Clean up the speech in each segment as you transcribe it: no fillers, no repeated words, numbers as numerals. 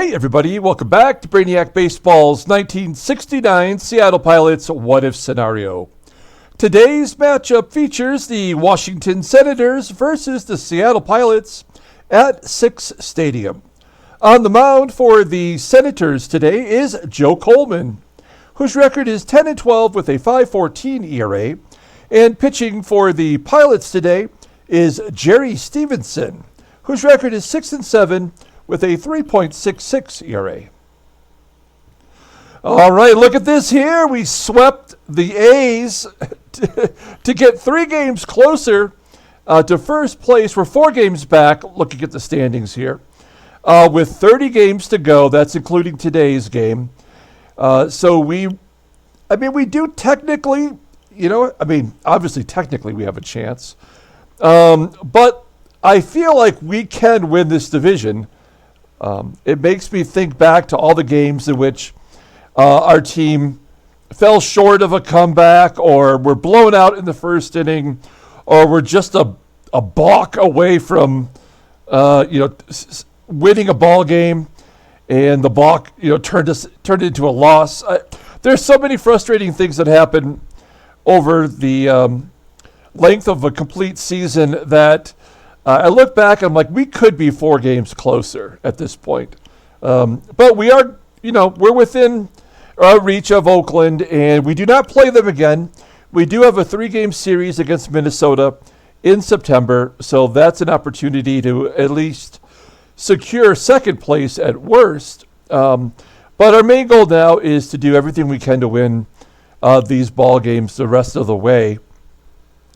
Hey everybody, welcome back to Brainiac Baseball's 1969 Seattle Pilots What If Scenario. Today's matchup features the Washington Senators versus the Seattle Pilots at Six Stadium. On the mound for the Senators today is Joe Coleman, whose record is 10-12 with a 5.14 ERA, and pitching for the Pilots today is Jerry Stephenson, whose record is 6-7 with a 3.66 ERA. All right, look at this here. We swept the A's to get 3 games closer to first place. We're 4 games back, looking at the standings here, with 30 games to go. That's including today's game. So we do technically, obviously technically we have a chance. But I feel like we can win this division. It makes me think back to all the games in which our team fell short of a comeback, or were blown out in the first inning, or were just a balk away from winning a ball game, and the balk turned it into a loss. There's so many frustrating things that happen over the length of a complete season that I look back and I'm like, we could be 4 games closer at this point. But we are, we're within reach of Oakland, and we do not play them again. We do have a 3-game series against Minnesota in September, so that's an opportunity to at least secure second place at worst. But our main goal now is to do everything we can to win these ball games the rest of the way.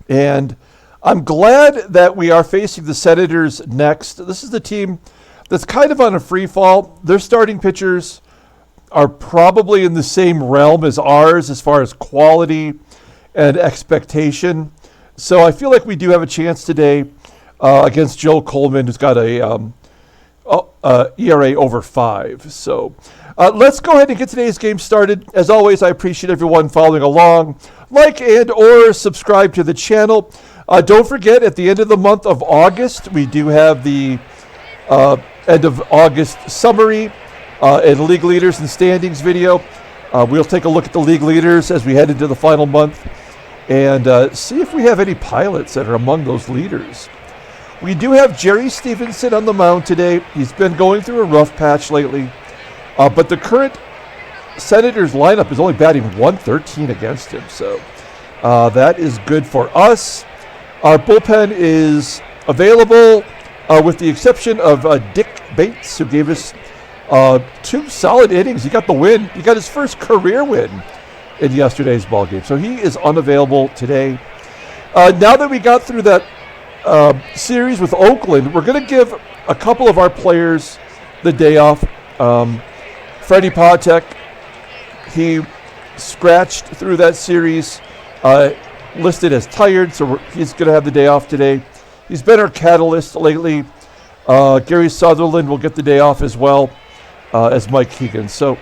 And I'm glad that we are facing the Senators next. This is the team that's kind of on a free fall. Their starting pitchers are probably in the same realm as ours as far as quality and expectation. So I feel like we do have a chance today against Joe Coleman, who's got a ERA over 5. So let's go ahead and get today's game started. As always, I appreciate everyone following along. Like and or subscribe to the channel. Don't forget, at the end of the month of August, we do have the end of August summary and league leaders and standings video. We'll take a look at the league leaders as we head into the final month and see if we have any pilots that are among those leaders. We do have Jerry Stephenson on the mound today. He's been going through a rough patch lately, but the current Senators lineup is only batting .113 against him, so that is good for us. Our bullpen is available with the exception of Dick Bates, who gave us 2 solid innings. He got the win. He got his first career win in yesterday's ball game, so he is unavailable today. Now that we got through that series with Oakland, we're going to give a couple of our players the day off. Freddie Patek, he scratched through that series, listed as tired, so he's going to have the day off today. He's been our catalyst lately. Gary Sutherland will get the day off as well as Mike Keegan. So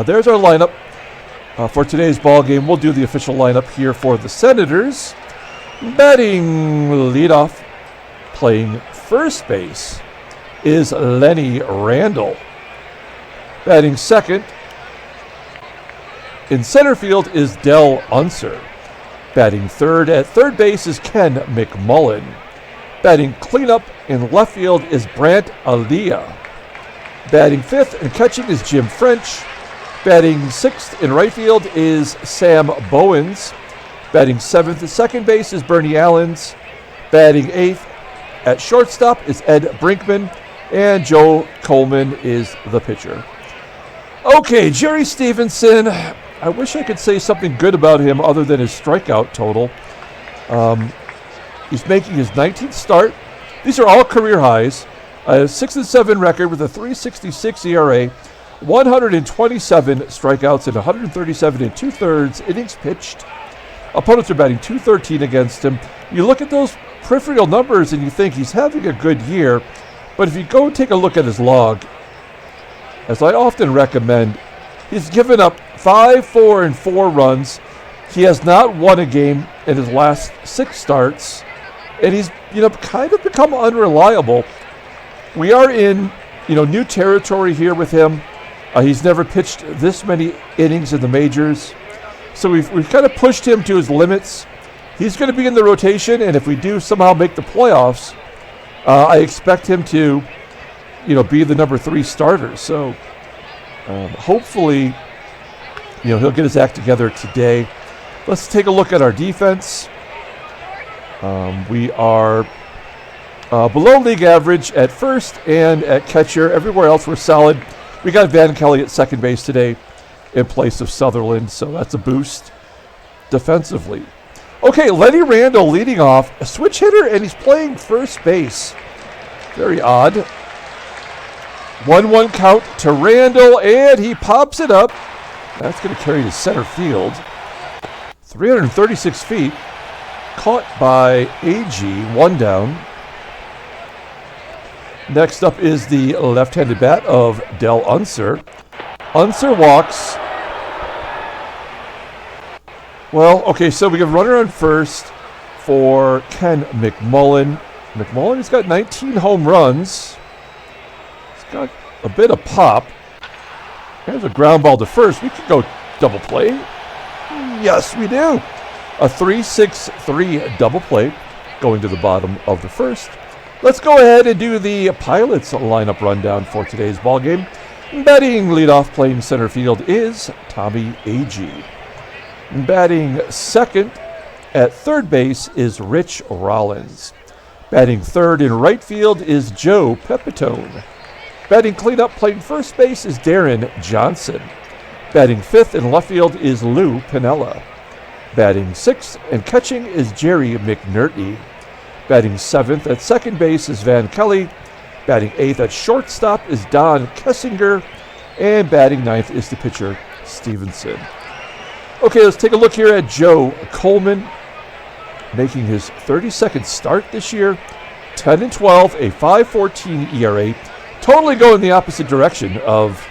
there's our lineup for today's ball game. We'll do the official lineup here for the Senators. Batting leadoff, playing first base, is Lenny Randle. Batting second in center field is Del Unser. Batting third at third base is Ken McMULLEN. Batting cleanup in left field is Brant ALYEA. Batting fifth and catching is Jim French. Batting sixth in right field is Sam Bowens. Batting seventh at second base is Bernie Allens. Batting eighth at shortstop is Ed Brinkman. And Joe Coleman is the pitcher. Okay, Jerry Stephenson. I wish I could say something good about him other than his strikeout total. He's making his 19th start. These are all career highs. A 6-7 record with a 3.66 ERA, 127 strikeouts and 137 2/3 innings pitched. Opponents are batting .213 against him. You look at those peripheral numbers and you think he's having a good year, but if you go take a look at his log, as I often recommend, he's given up 5, 4, and 4 runs. He has not won a game in his last 6 starts, and he's kind of become unreliable. We are in new territory here with him. He's never pitched this many innings in the majors. So we've kind of pushed him to his limits. He's going to be in the rotation, and if we do somehow make the playoffs, I expect him to, be the number 3 starter. So hopefully, he'll get his act together today. Let's take a look at our defense. We are below league average at first and at catcher. Everywhere else we're solid. We got Van Kelly at second base today in place of Sutherland, so that's a boost defensively. Okay, Lenny Randle leading off, a switch hitter, and he's playing first base. Very odd. 1-1 count to Randle, and he pops it up. That's going to carry to center field. 336 feet. Caught by AGEE, 1 down. Next up is the left-handed bat of Del UNSER. UNSER walks. Well, okay, so we have runner on first for Ken McMULLEN. McMULLEN has got 19 home runs. He's got a bit of pop. There's a ground ball to first. We could go double play. Yes, we do. A 3-6-3 double play going to the bottom of the first. Let's go ahead and do the Pilots lineup rundown for today's ballgame. Batting leadoff playing center field is Tommie AGEE. Batting second at third base is Rich Rollins. Batting third in right field is Joe Pepitone. Batting cleanup playing first base is Deron Johnson. Batting fifth in left field is Lou Piniella. Batting sixth and catching is Jerry McNERTNEY. Batting seventh at second base is Van Kelly. Batting eighth at shortstop is Don Kessinger. And batting ninth is the pitcher, Stephenson. Okay, let's take a look here at Joe Coleman, making his 32nd start this year. 10-12, a 5.14 ERA. Totally going the opposite direction of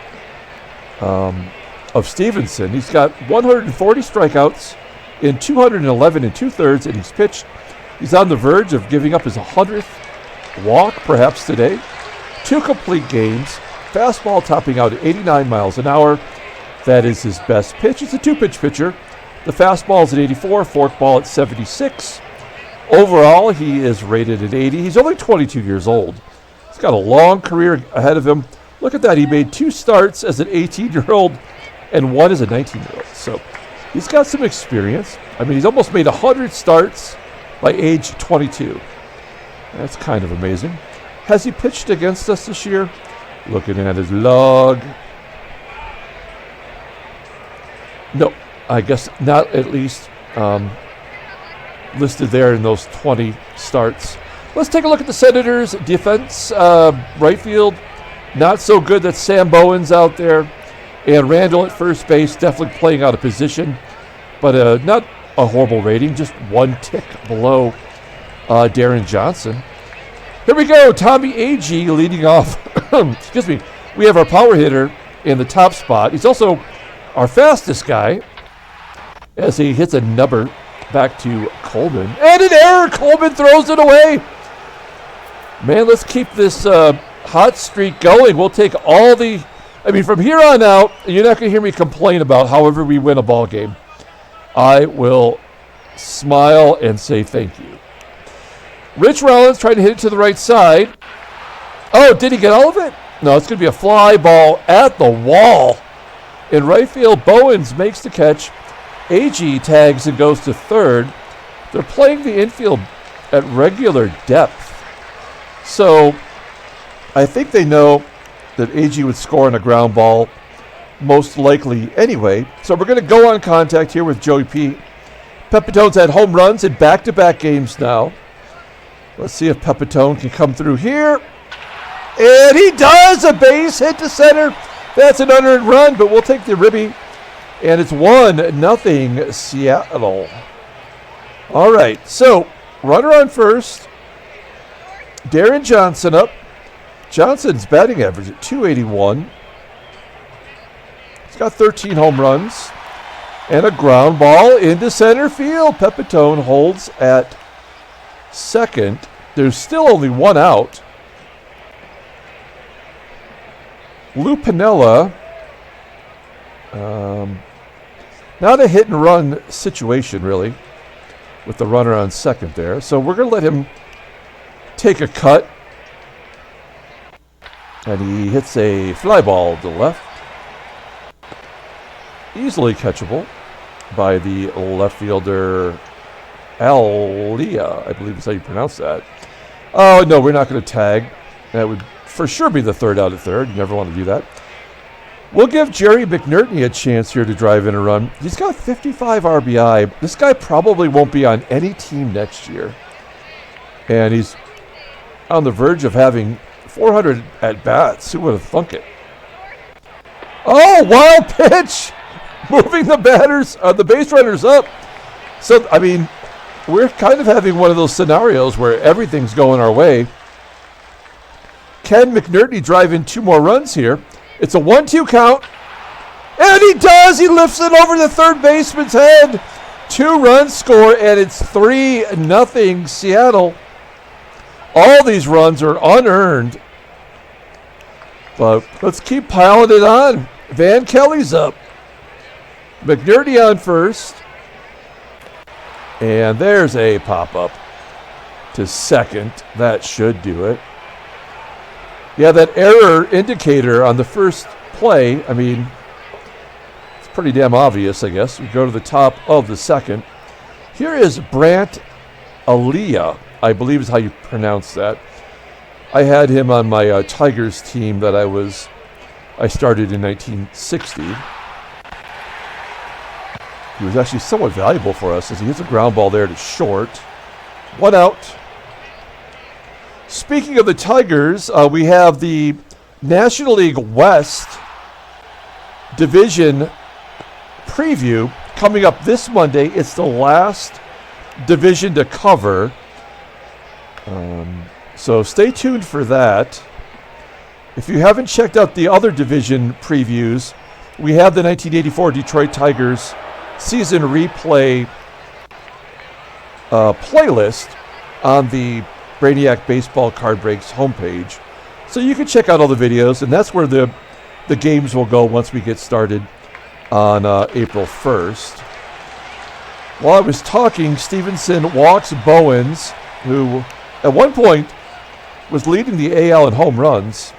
Stephenson. He's got 140 strikeouts in 211 2/3 innings pitched. He's on the verge of giving up his 100th walk, perhaps today. 2 complete games. Fastball topping out at 89 miles an hour. That is his best pitch. It's a 2-pitch pitcher. The fastball is at 84, forkball at 76. Overall, he is rated at 80. He's only 22 years old. He's got a long career ahead of him. Look at that. He made 2 starts as an 18-year-old and 1 as a 19-year-old. So he's got some experience. I mean, he's almost made 100 starts by age 22. That's kind of amazing. Has he pitched against us this year? Looking at his log. No, I guess not, at least listed there in those 20 starts. Let's take a look at the Senators' defense. Right field, not so good. That's Sam Bowens out there. And Randle at first base, definitely playing out of position. But not a horrible rating, just 1 tick below Deron Johnson. Here we go, Tommie AGEE leading off. Excuse me. We have our power hitter in the top spot. He's also our fastest guy as he hits a number back to Coleman. And an error! Coleman throws it away. Man, let's keep this hot streak going. We'll take all the... I mean, from here on out, you're not going to hear me complain about however we win a ball game. I will smile and say thank you. Rich Rollins trying to hit it to the right side. Oh, did he get all of it? No, it's going to be a fly ball at the wall. In right field, Bowens makes the catch. AGEE tags and goes to third. They're playing the infield at regular depth. So I think they know that AGEE would score on a ground ball most likely anyway. So we're going to go on contact here with Joey P. Pepitone's had home runs in back-to-back games now. Let's see if Pepitone can come through here. And he does! A base hit to center. That's an unearned run, but we'll take the ribby. And it's 1-0 Seattle. All right, so runner on first. Deron Johnson up. Johnson's batting average at .281. He's got 13 home runs. And a ground ball into center field. Pepitone holds at second. There's still only 1 out. Lou Piniella, not a hit and run situation really with the runner on second there. So we're going to let him take a cut. And he hits a fly ball to the left. Easily catchable by the left fielder, ALYEA, I believe is how you pronounce that. Oh, no, we're not going to tag. That would for sure be the third out at third. You never want to do that. We'll give Jerry McNERTNEY a chance here to drive in a run. He's got 55 RBI. This guy probably won't be on any team next year. And he's on the verge of having 400 at-bats. Who would have thunk it? Oh, wild pitch! Moving the batters, the base runners up. So, I mean, we're kind of having one of those scenarios where everything's going our way. Can McNERTNEY drive in 2 more runs here? It's a 1-2 count. And he does! He lifts it over the third baseman's head. 2 runs score, and it's 3-0 Seattle. All these runs are unearned. But let's keep piling it on. Van Kelly's up. McNERTNEY on first. And there's a pop-up to second. That should do it. Yeah, that error indicator on the first play, I mean, it's pretty damn obvious, I guess. We go to the top of the second. Here is Brant ALYEA, I believe is how you pronounce that. I had him on my Tigers team that I started in 1960. He was actually somewhat valuable for us as he hits a ground ball there to short. 1 out. Speaking of the Tigers, we have the National League West Division preview coming up this Monday. It's the last division to cover. So stay tuned for that. If you haven't checked out the other division previews, we have the 1984 Detroit Tigers season replay playlist on the Brainiac Baseball Card Breaks homepage. So you can check out all the videos, and that's where the games will go once we get started on April 1st. While I was talking, Stephenson walks Bowens, who at one point was leading the AL in home runs,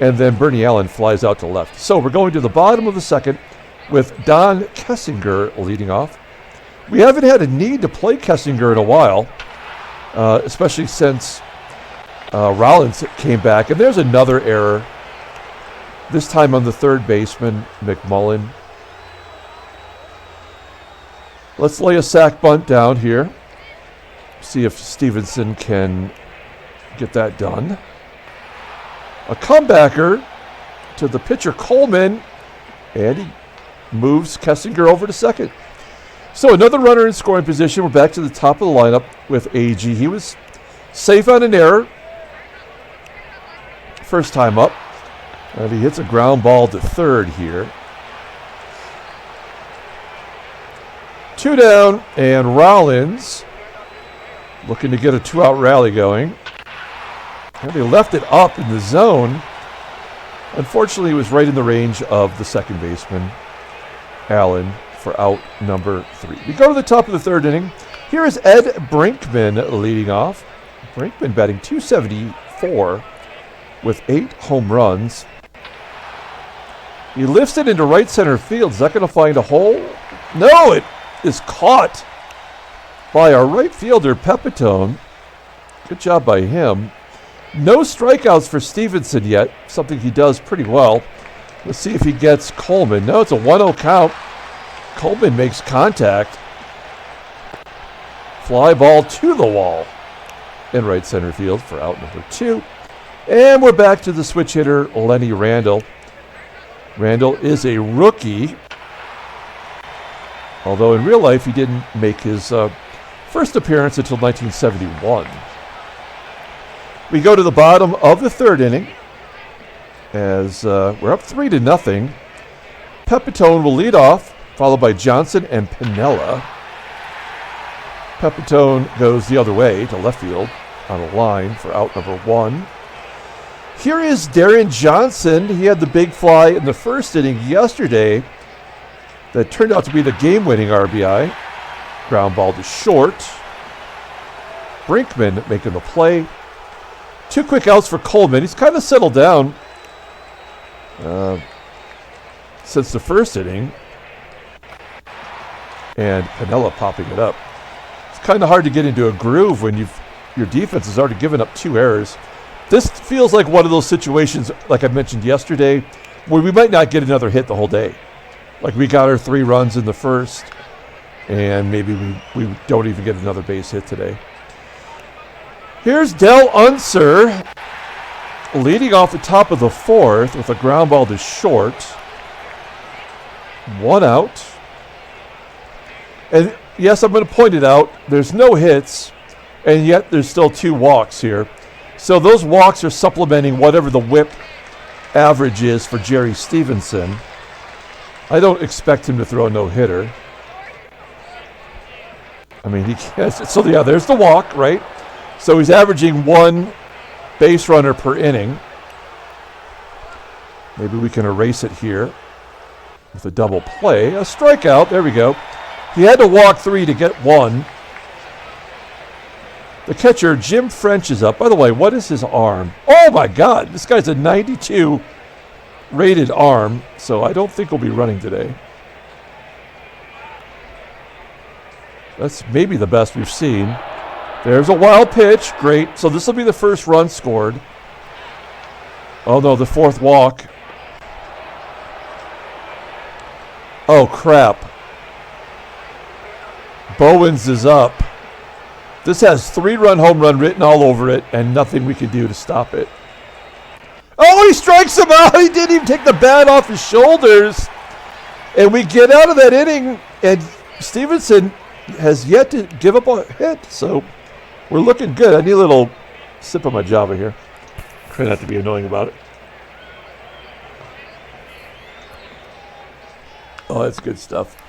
and then Bernie Allen flies out to left. So we're going to the bottom of the second with Don Kessinger leading off. We haven't had a need to play Kessinger in a while, especially since Rollins came back. And there's another error, this time on the third baseman, McMULLEN. Let's lay a sac bunt down here. See if Stephenson can get that done. A comebacker to the pitcher Coleman, and he moves Kessinger over to second. So another runner in scoring position. We're back to the top of the lineup with AGEE. He was safe on an error first time up, and he hits a ground ball to third here. 2 down, and Rollins looking to get a 2-out rally going. And they left it up in the zone. Unfortunately, it was right in the range of the second baseman, Allen, for out number 3. We go to the top of the third inning. Here is Ed Brinkman leading off. Brinkman batting .274 with 8 home runs. He lifts it into right center field. Is that going to find a hole? No, it is caught by our right fielder, PEPITONE. Good job by him. No strikeouts for Stephenson yet, something he does pretty well. Let's see if he gets Coleman. No, it's a 1-0 count. Coleman makes contact. Fly ball to the wall in right center field for out number 2. And we're back to the switch hitter, Lenny Randle. Randle is a rookie, although in real life he didn't make his first appearance until 1971. We go to the bottom of the third inning as we're up 3-0. PEPITONE will lead off, followed by Johnson and Piniella. PEPITONE goes the other way to left field on a line for out number 1. Here is Deron Johnson. He had the big fly in the first inning yesterday that turned out to be the game-winning RBI. Ground ball to short. Brinkman making the play. 2 quick outs for Coleman. He's kind of settled down since the first inning. And Piniella popping it up. It's kind of hard to get into a groove when your defense has already given up 2 errors. This feels like one of those situations, like I mentioned yesterday, where we might not get another hit the whole day. Like we got our 3 runs in the first, and maybe we don't even get another base hit today. Here's UNSER leading off the top of the 4th with a ground ball to short. 1 out. And yes, I'm going to point it out. There's no hits, and yet there's still 2 walks here. So those walks are supplementing whatever the whip average is for Jerry Stephenson. I don't expect him to throw a no-hitter. I mean, he can't. So yeah, there's the walk, right? So he's averaging 1 base runner per inning. Maybe we can erase it here with a double play. A strikeout. There we go. He had to walk 3 to get 1. The catcher, Jim French, is up. By the way, what is his arm? Oh, my God. This guy's a 92 rated arm, so I don't think he'll be running today. That's maybe the best we've seen. There's a wild pitch. Great. So this will be the first run scored. Oh, no, the 4th walk. Oh, crap. Bowens is up. This has 3-run home run written all over it and nothing we can do to stop it. Oh, he strikes him out. He didn't even take the bat off his shoulders. And we get out of that inning, and Stephenson has yet to give up a hit. So we're looking good. I need a little sip of my Java here. Try not to be annoying about it. Oh, that's good stuff.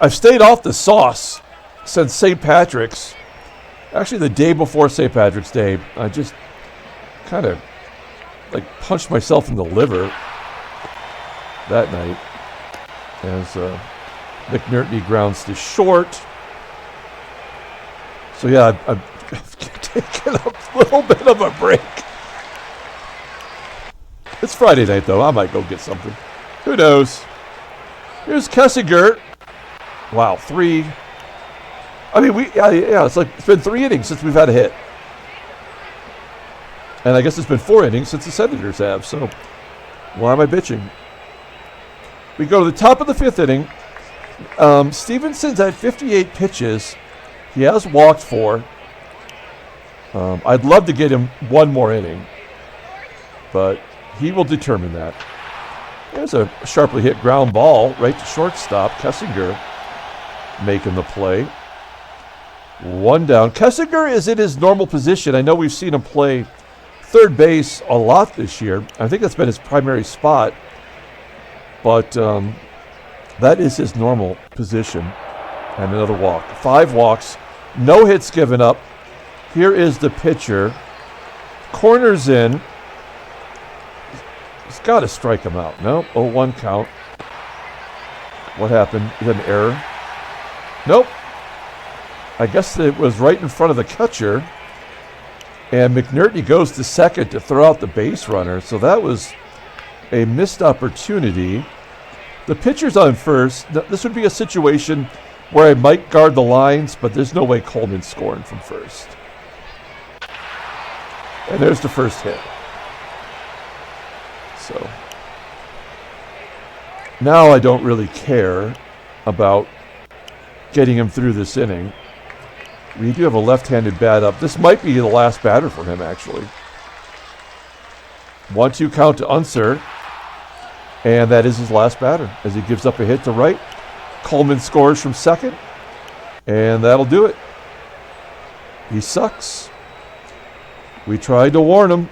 I've stayed off the sauce since St. Patrick's. Actually, the day before St. Patrick's Day, I just kind of like punched myself in the liver that night as McNERTNEY grounds to short. So yeah, I've taken a little bit of a break. It's Friday night though. I might go get something. Who knows? Here's Kessinger. Wow, 3. I mean, it's been 3 innings since we've had a hit. And I guess it's been 4 innings since the Senators have, so why am I bitching? We go to the top of the 5th inning. Stephenson's at 58 pitches. He has walked 4. I'd love to get him 1 more inning, but he will determine that. There's a sharply hit ground ball right to shortstop. Kessinger making the play. 1 down. Kessinger is in his normal position. I know we've seen him play third base a lot this year. I think that's been his primary spot. But that is his normal position. And another walk. 5 walks. No hits given up. Here is the pitcher. Corners in. He's got to strike him out. No, 0-1 count. What happened? Is that an error? Nope. I guess it was right in front of the catcher. And McNERTNEY goes to second to throw out the base runner. So that was a missed opportunity. The pitcher's on first. This would be a situation where I might guard the lines, but there's no way Coleman's scoring from first. And there's the first hit. So now I don't really care about getting him through this inning. We do have a left-handed bat up. This might be the last batter for him, actually. 1-2 count to UNSER. And that is his last batter as he gives up a hit to right. Coleman scores from second. And that'll do it. He sucks. We tried to warn him.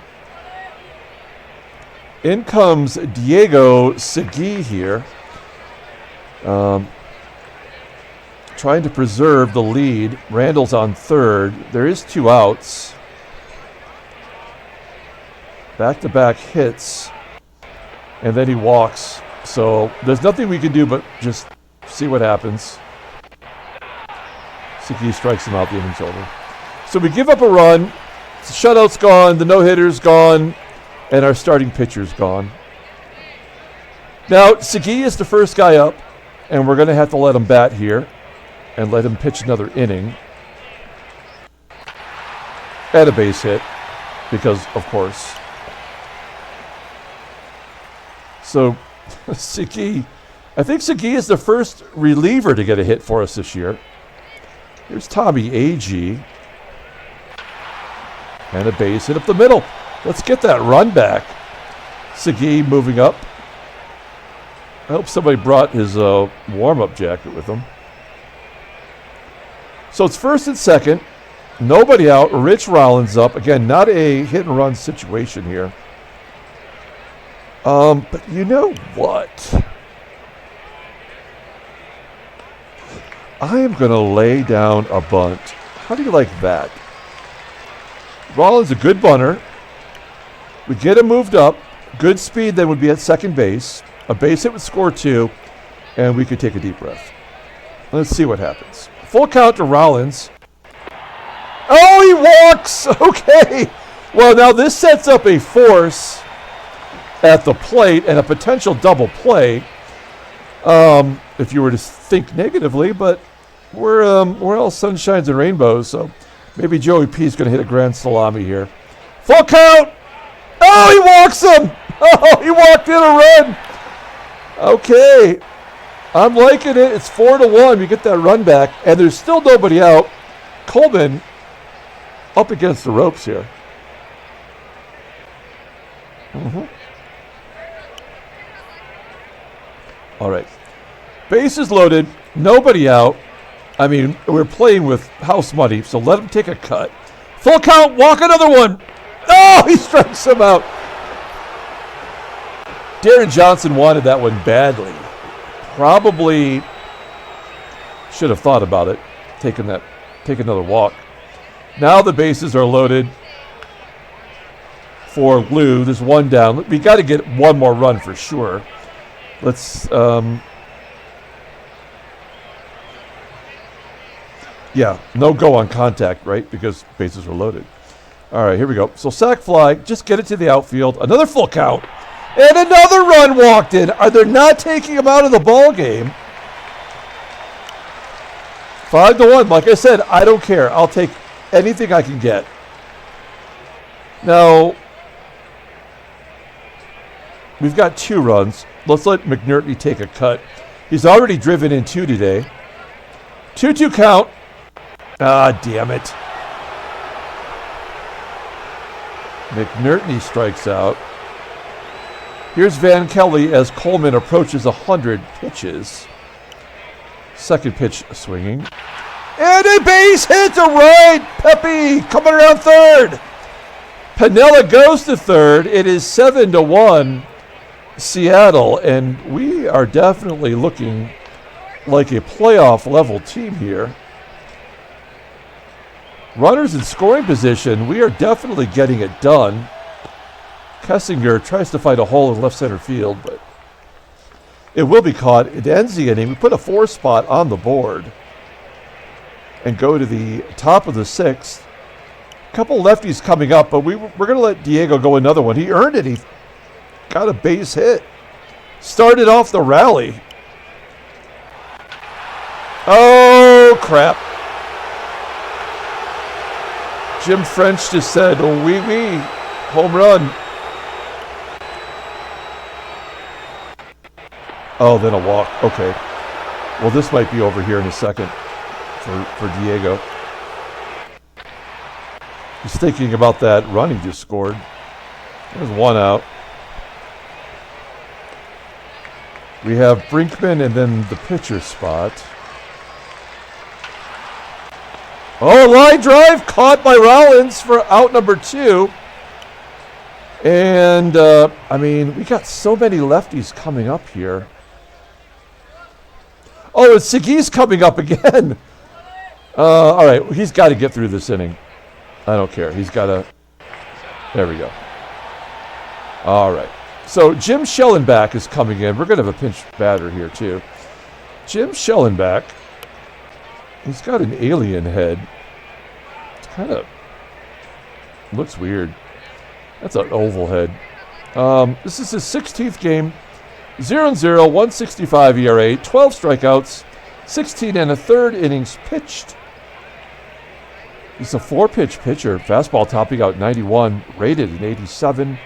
In comes Diego Segui here. Trying to preserve the lead. Randle's on third. There is 2 outs. Back-to-back hits. And then he walks. So there's nothing we can do but just see what happens. Siki strikes him out, the inning's over. So we give up a run. The shutout's gone, the no-hitter's gone, and our starting pitcher's gone. Now, Siki is the first guy up, and we're going to have to let him bat here and let him pitch another inning. And a base hit, because, of course. So, Siki, I think Siki is the first reliever to get a hit for us this year. Here's Tommie, AGEE. And a base hit up the middle. Let's get that run back. Siki moving up. I hope somebody brought his warm-up jacket with him. So it's first and second. Nobody out. Rich Rollins up. Again, not a hit-and-run situation here. But you know what? I am going to lay down a bunt. How do you like that? Rollins a good bunter. We get him moved up. Good speed then would be at second base. A base hit would score 2. And we could take a deep breath. Let's see what happens. Full count to Rollins. Oh, he walks! Okay. Well, now this sets up a force at the plate and a potential double play. If you were to think negatively, but we're all sunshines and rainbows, so maybe Joey P is going to hit a grand salami here. Full count! Oh, he walks him! Oh, he walked in a run! Okay. I'm liking it. It's 4-1. We get that run back, and there's still nobody out. Coleman up against the ropes here. All right. Bases loaded. Nobody out. I mean, we're playing with house money, so let him take a cut. Full count. Walk another one. Oh, he strikes him out. Deron Johnson wanted that one badly. Probably should have thought about it. Take another walk. Now the bases are loaded for Lou. There's one down. We got to get one more run for sure. Let's, yeah, no go on contact, right? Because bases are loaded. All right, here we go. So sac fly, just get it to the outfield. Another full count. And another run walked in. Are they not taking him out of the ball game? 5-1. Like I said, I don't care. I'll take anything I can get. Now, we've got 2 runs. Let's let McNERTNEY take a cut. He's already driven in 2 today. 2-2 count. Ah, damn it. McNERTNEY strikes out. Here's Van Kelly as Coleman approaches 100 pitches. Second pitch swinging. And a base hit to right. Pepe coming around third. Pinella goes to third. It is 7-1 Seattle, and we are definitely looking like a playoff level team here. Runners in scoring position, we are definitely getting it done. Kessinger tries to find a hole in left center field, but it will be caught. It ends the inning. We put a 4 spot on the board and go to the top of the 6th. A couple lefties coming up, but we're going to let Diego go another one. He earned it. He got a base hit. Started off the rally. Oh, crap. Jim French just said, oh, wee, home run. Oh, then a walk. Okay. Well, this might be over here in a second for Diego. He's thinking about that run he just scored. There's 1 out. We have Brinkman and then the pitcher spot. Oh, line drive caught by Rollins for out number 2. And, I mean, we got so many lefties coming up here. Oh, and Siki's coming up again. All right, he's got to get through this inning. I don't care. He's got to. There we go. All right. So Jim Schellenbach is coming in. We're going to have a pinch batter here, too. Jim Schellenbach. He's got an alien head. It's kind of looks weird. That's an oval head. This is his 16th game. 0-0, 165 ERA, 12 strikeouts, 16 and a third innings pitched. He's a 4-pitch pitcher. Fastball topping out 91, rated an 87.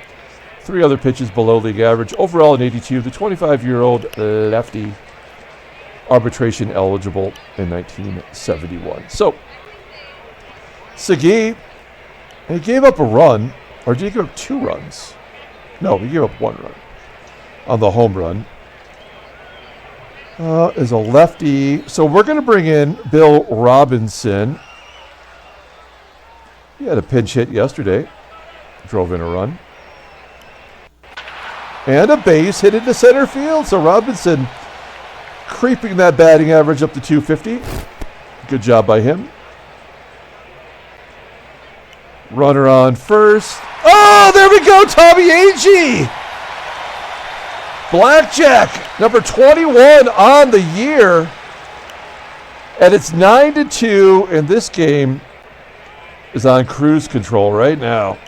3 other pitches below league average. Overall an 82. The 25-year-old lefty, arbitration eligible in 1971. So, Segui, he gave up a run, or did he give up 2 runs? No, he gave up 1 run on the home run. Is a lefty. So we're going to bring in Bill Robinson. He had a pinch hit yesterday. Drove in a run. And a base hit into center field. So Robinson creeping that batting average up to 250. Good job by him. Runner on first. Oh, there we go, Tommie AGEE. Blackjack, number 21 on the year. And it's 9-2, and this game is on cruise control right now.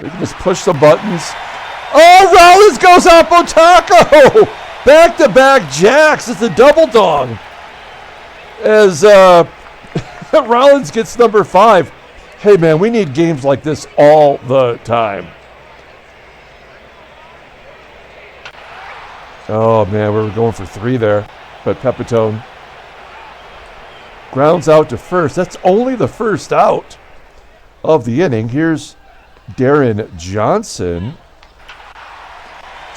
We can just push some buttons. Oh, Rollins goes up Otako! Back-to-back jacks. It's a double dong. As Rollins gets number 5. Hey, man, we need games like this all the time. Oh, man, we were going for 3 there. But Pepitone grounds out to first. That's only the first out of the inning. Here's Deron Johnson.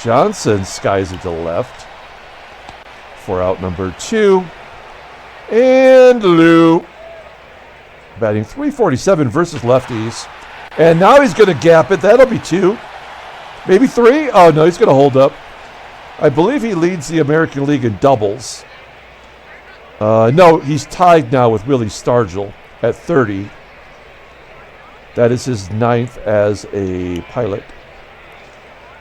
Johnson skies it to left for out number 2. And Lou batting .347 versus lefties. And now he's going to gap it. That'll be 2. Maybe 3. Oh, no, he's going to hold up. I believe he leads the American League in doubles. No, he's tied now with Willie Stargell at 30. That is his 9th as a Pilot.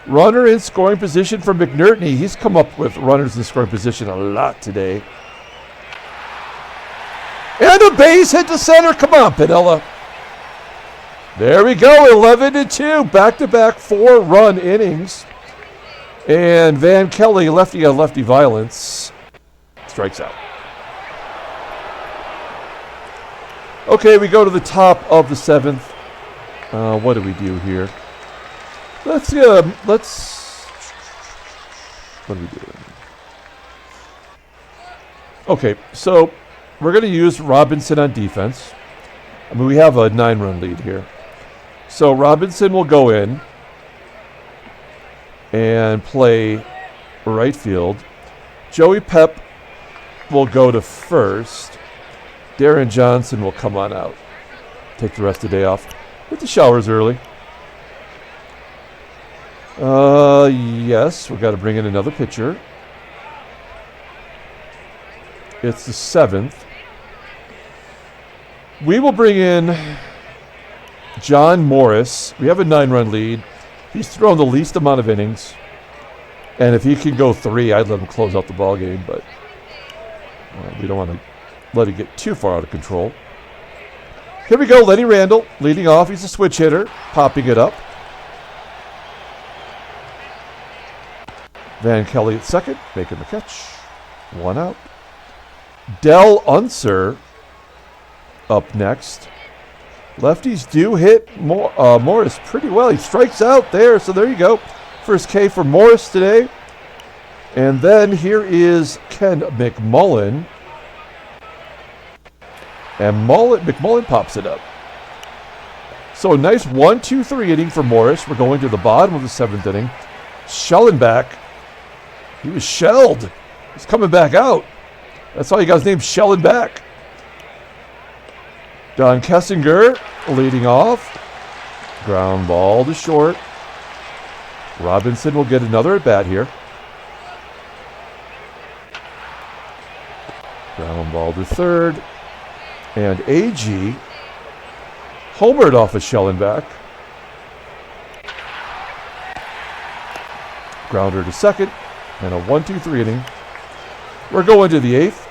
Runner in scoring position for McNERTNEY. He's come up with runners in scoring position a lot today. And a base hit to center. Come on, Pinella. There we go, 11-2. Back-to-back 4-run innings. And Van Kelly, lefty on lefty violence, strikes out. Okay, we go to the top of the 7th. What do we do here? What are we doing? Okay, so we're going to use Robinson on defense. I mean, we have a 9-run lead here. So Robinson will go in and play right field. Joey Pep will go to first. Deron Johnson will come on out. Take the rest of the day off. Hit the showers early. Yes, we've got to bring in another pitcher. It's the 7th. We will bring in John Morris. We have a 9-run lead. He's thrown the least amount of innings. And if he can go 3, I'd let him close out the ball game, but we don't want to let it get too far out of control. Here we go, Lenny Randle leading off. He's a switch hitter, popping it up. Van Kelly at second, making the catch. 1 out. Del Unser up next. Lefties do hit Morris pretty well. He strikes out there, so there you go. First K for Morris today. And then here is Ken McMULLEN. And McMULLEN pops it up. So a nice 1-2-3 inning for Morris. We're going to the bottom of the 7th inning. Schellenbach. He was shelled. He's coming back out. That's why he got his name Schellenbach. Don Kessinger leading off. Ground ball to short. Robinson will get another at bat here. Ground ball to third. And AGEE homered off of Schellenbach. Grounder to second. And a 1-2-3 inning. We're going to the 8th.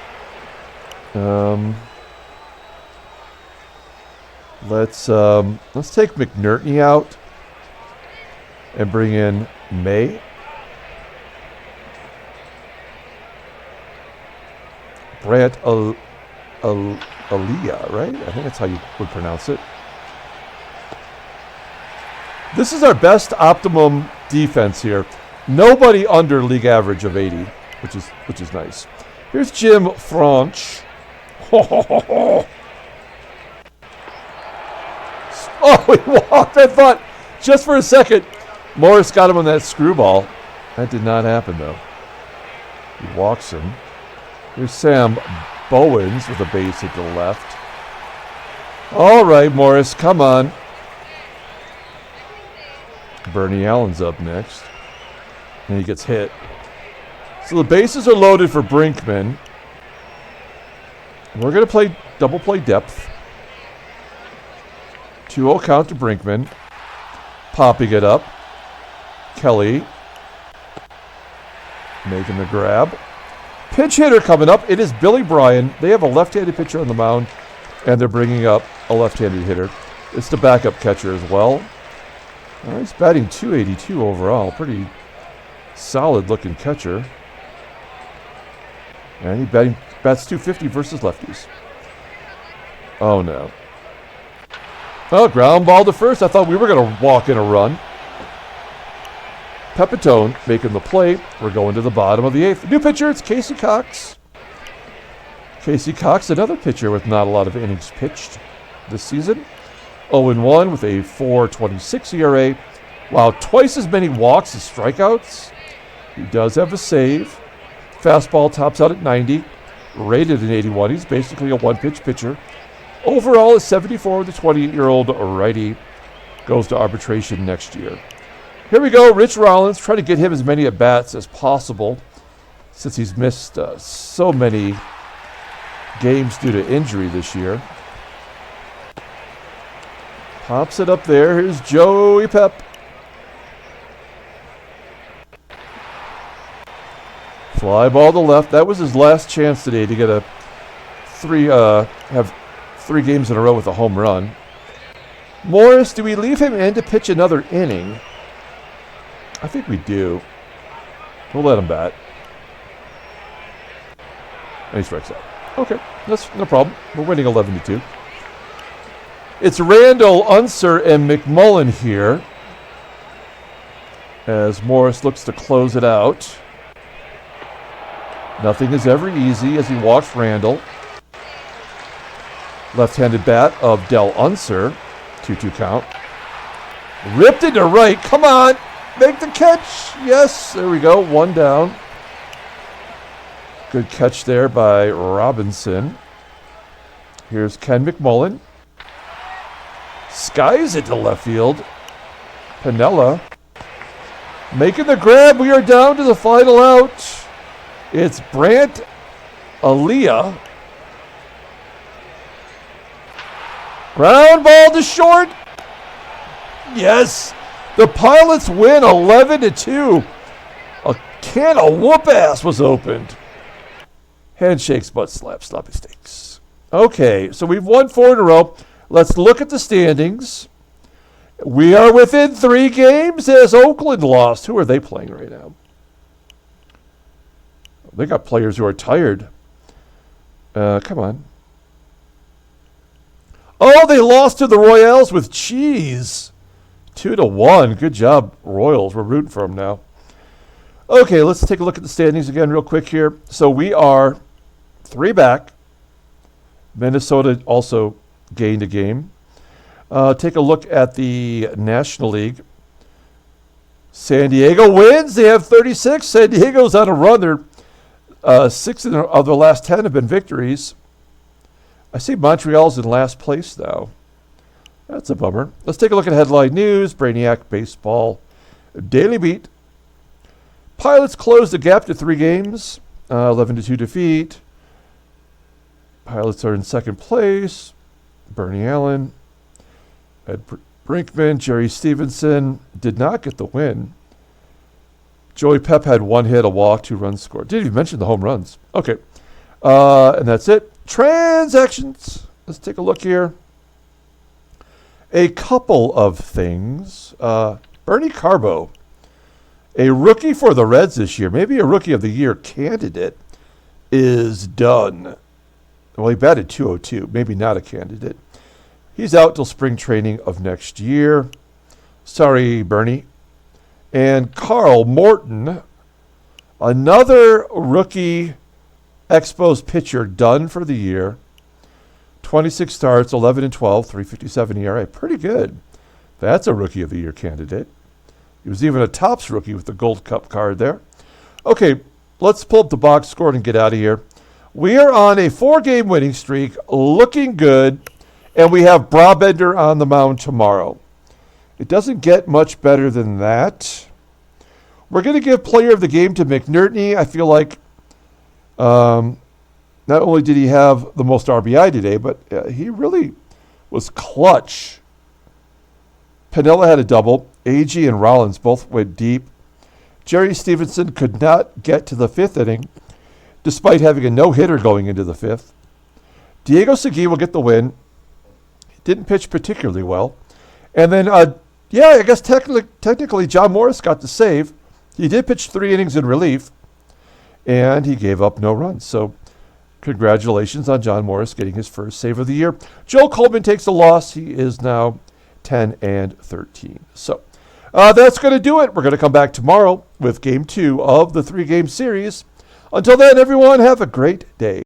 Let's take McNERTNEY out and bring in May. Brant ALYEA, right? I think that's how you would pronounce it. This is our best optimum defense here. Nobody under league average of 80, which is nice. Here's Jim Franch. Oh, he walked. I thought just for a second Morris got him on that screwball. That did not happen, though. He walks him. Here's Sam Bowens with a base hit to the left. All right, Morris, come on. Bernie Allen's up next. And he gets hit. So the bases are loaded for Brinkman. We're going to play double play depth. 2-0 count to Brinkman. Popping it up. Kelly making the grab. Pinch hitter coming up. It is Billy Bryan. They have a left-handed pitcher on the mound, and they're bringing up a left-handed hitter. It's the backup catcher as well. He's batting .282 overall. Pretty solid-looking catcher. And he bats .250 versus lefties. Oh, no. Oh, ground ball to first. I thought we were going to walk in a run. Pepitone making the play. We're going to the bottom of the 8th. New pitcher, it's Casey Cox. Casey Cox, another pitcher with not a lot of innings pitched this season. 0-1 with a 4.26 ERA. Wow, twice as many walks as strikeouts. He does have a save. Fastball tops out at 90. Rated an 81. He's basically a one-pitch pitcher. Overall, is 74. The 28-year-old righty goes to arbitration next year. Here we go. Rich Rollins. Try to get him as many at-bats as possible since he's missed so many games due to injury this year. Pops it up there. Here's Joey Pep. Fly ball to left. That was his last chance today to get have 3 games in a row with a home run. Morris, do we leave him in to pitch another inning? I think we do. We'll let him bat. And he strikes out. Okay, that's no problem. We're winning 11-2. It's Randle, UNSER, and McMULLEN here as Morris looks to close it out. Nothing is ever easy as he walks Randle. Left-handed bat of Del UNSER. 2-2 count. Ripped into right. Come on. Make the catch. Yes. There we go. 1 down. Good catch there by Robinson. Here's Ken McMullen. Skies it to left field. Pinniella making the grab. We are down to the final out. It's Brant ALYEA. Ground ball to short. Yes. The Pilots win 11-2. A can of whoop-ass was opened. Handshakes, butt slaps, sloppy steaks. Okay, so we've won 4 in a row. Let's look at the standings. We are within 3 games as Oakland lost. Who are they playing right now? They got players who are tired. Come on. Oh, they lost to the Royals with cheese. 2-1. Good job, Royals. We're rooting for them now. Okay, let's take a look at the standings again real quick here. So we are 3 back. Minnesota also gained a game. Take a look at the National League. San Diego wins. They have 36. San Diego's on a run. They're 6 of the last 10 have been victories. I see Montreal's in last place now. That's a bummer. Let's take a look at headline news. Brainiac Baseball Daily Beat. Pilots closed the gap to 3 games. 11-2 defeat. Pilots are in second place. Bernie Allen. Ed Brinkman. Jerry Stephenson did not get the win. Joey Pep had 1 hit, a walk, 2 runs scored. Didn't even mention the home runs. Okay. And that's it. Transactions. Let's take a look here. A couple of things. Bernie Carbo, a rookie for the Reds this year, maybe a Rookie of the Year candidate, is done. Well, he batted .202, maybe not a candidate. He's out till spring training of next year. Sorry, Bernie. And Carl Morton, another rookie Expos pitcher, done for the year. 26 starts, 11 and 12, 3.57 ERA. Pretty good. That's a Rookie of the Year candidate. He was even a Topps rookie with the Gold Cup card there. Okay, let's pull up the box score and get out of here. We are on a 4-game winning streak, looking good, and we have Brabender on the mound tomorrow. It doesn't get much better than that. We're going to give Player of the Game to McNERTNEY. I feel like not only did he have the most RBI today, but he really was clutch. Pinella had a double. AGEE and Rollins both went deep. Jerry Stephenson could not get to the 5th inning, despite having a no-hitter going into the 5th. Diego Segui will get the win. He didn't pitch particularly well. And then, I guess technically John Morris got the save. He did pitch 3 innings in relief, and he gave up no runs. So congratulations on John Morris getting his first save of the year. Joe Coleman takes a loss. He is now 10 and 13. So that's going to do it. We're going to come back tomorrow with Game 2 of the 3-game series. Until then, everyone, have a great day.